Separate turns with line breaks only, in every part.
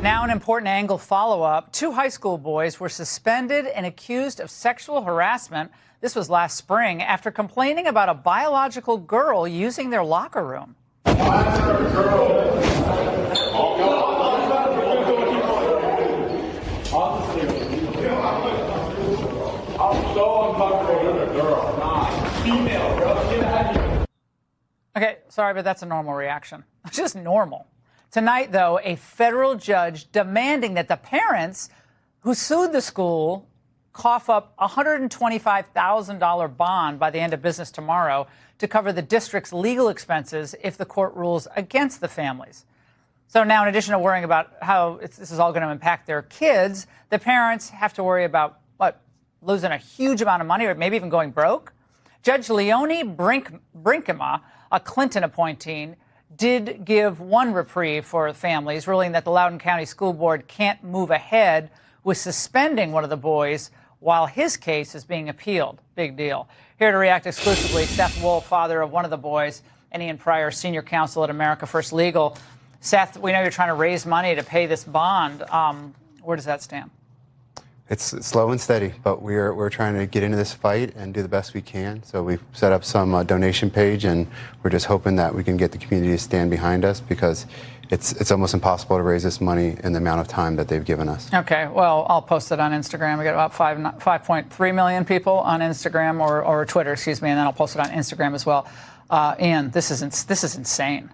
Now an important angle follow-up. 2 high school boys were suspended and accused of sexual harassment. This was last spring after complaining about a biological girl using their locker room.
I'm so uncomfortable with a girl. Nah, female, bro. Get out of here.
Okay, sorry, but that's a normal reaction. It's just normal. Tonight, though, a federal judge demanding that the parents who sued the school cough up a $125,000 bond by the end of business tomorrow to cover the district's legal expenses if the court rules against the families. So now, in addition to worrying about how this is all going to impact their kids, the parents have to worry about, losing a huge amount of money or maybe even going broke? Judge Leonie Brinkema, a Clinton appointee, did give one reprieve for families, ruling that the Loudoun County School Board can't move ahead with suspending one of the boys while his case is being appealed. Big deal. Here to react exclusively, Seth Wolf, father of one of the boys, and Ian Pryor, senior counsel at America First Legal. Seth, we know you're trying to raise money to pay this bond. Where does that stand?
It's slow and steady, but we're trying to get into this fight and do the best we can. So we've set up some donation page, and we're just hoping that we can get the community to stand behind us because it's almost impossible to raise this money in the amount of time that they've given us. Okay, well, I'll post it on Instagram. We got about 5.3 million people on Instagram or Twitter, excuse me, and then I'll post it on Instagram as well. Ian, this is insane.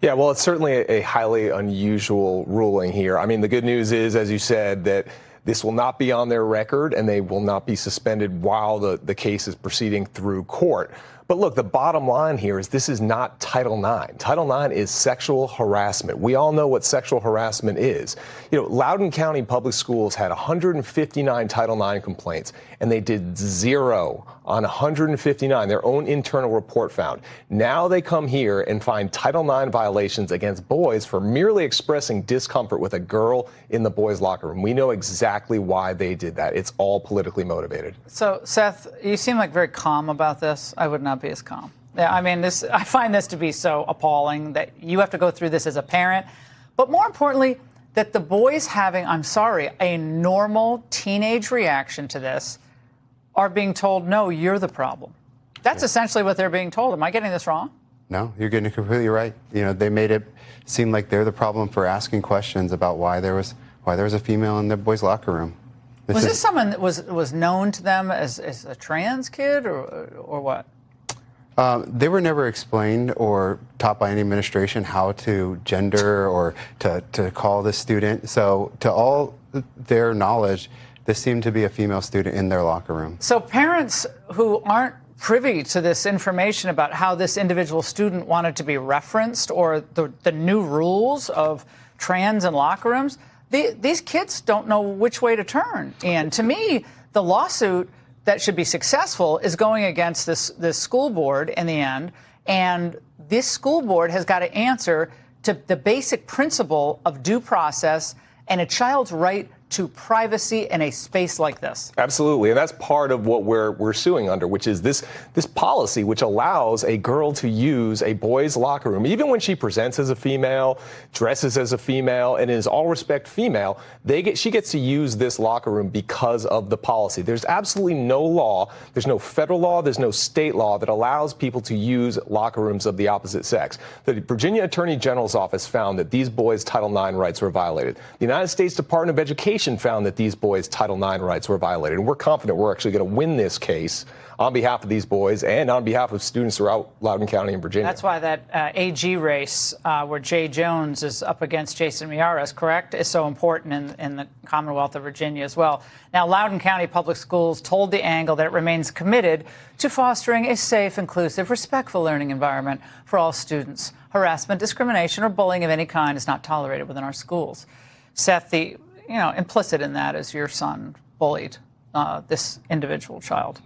Yeah, well, it's certainly a highly unusual ruling here. I mean, the good news is, as you said, that this will not be on their record and they will not be suspended while the case is proceeding through court. But look, the bottom line here is this is not Title IX. Title IX is sexual harassment. We all know what sexual harassment is. You know, Loudoun County Public Schools had 159 Title IX complaints, and they did 0 on 159. Their own internal report found. Now they come here and find Title IX violations against boys for merely expressing discomfort with a girl in the boys' locker room. We know exactly why they did that. It's all politically motivated.
So, Seth, you seem like very calm about this. I would not be as calm. Yeah, I mean, I find this to be so appalling that you have to go through this as a parent, but more importantly, that the boys having, I'm sorry, a normal teenage reaction to this are being told, no, you're the problem. That's essentially what they're being told. Am I getting this wrong?
No, you're getting it completely right. You know, they made it seem like they're the problem for asking questions about why there was a female in the boys' locker room.
Was this someone that was known to them as a trans kid or what?
They were never explained or taught by any administration how to gender or to call this student. So to all their knowledge, this seemed to be a female student in their locker room.
So parents who aren't privy to this information about how this individual student wanted to be referenced or the new rules of trans in locker rooms, these kids don't know which way to turn. And to me, the lawsuit that should be successful is going against this school board in the end. And this school board has got to answer to the basic principle of due process and a child's right to privacy in a space like this.
Absolutely, and that's part of what we're suing under, which is this policy which allows a girl to use a boy's locker room, even when she presents as a female, dresses as a female, and is all respect female. She gets to use this locker room because of the policy. There's absolutely no law, there's no federal law, there's no state law that allows people to use locker rooms of the opposite sex. The Virginia Attorney General's office found that these boys' Title IX rights were violated. The United States Department of Education found that these boys' Title IX rights were violated. And we're confident we're actually going to win this case on behalf of these boys and on behalf of students throughout Loudoun County and Virginia.
That's why that AG race where Jay Jones is up against Jason Miyares, correct, is so important in the Commonwealth of Virginia as well. Now, Loudoun County Public Schools told The Angle that it remains committed to fostering a safe, inclusive, respectful learning environment for all students. Harassment, discrimination, or bullying of any kind is not tolerated within our schools. Seth, implicit in that is your son bullied this individual child.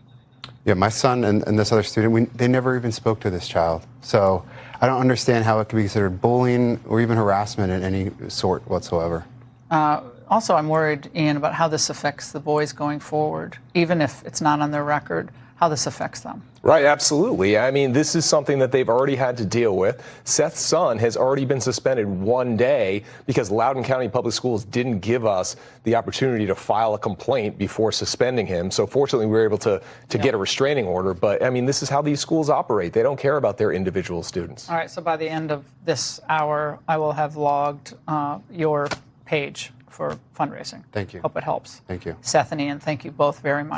Yeah, my son and this other student, they never even spoke to this child. So I don't understand how it could be considered bullying or even harassment in any sort whatsoever.
Also, I'm worried, Ian, about how this affects the boys going forward, even if it's not on their record. how this affects them.
Right, absolutely. I mean, this is something that they've already had to deal with. Seth's son has already been suspended 1 day because Loudoun County Public Schools didn't give us the opportunity to file a complaint before suspending him. So fortunately, we were able to get a restraining order. But I mean, this is how these schools operate. They don't care about their individual students.
All right, so by the end of this hour, I will have logged your page for fundraising.
Thank you.
Hope it helps.
Thank you.
Seth and Ian, thank you both very much.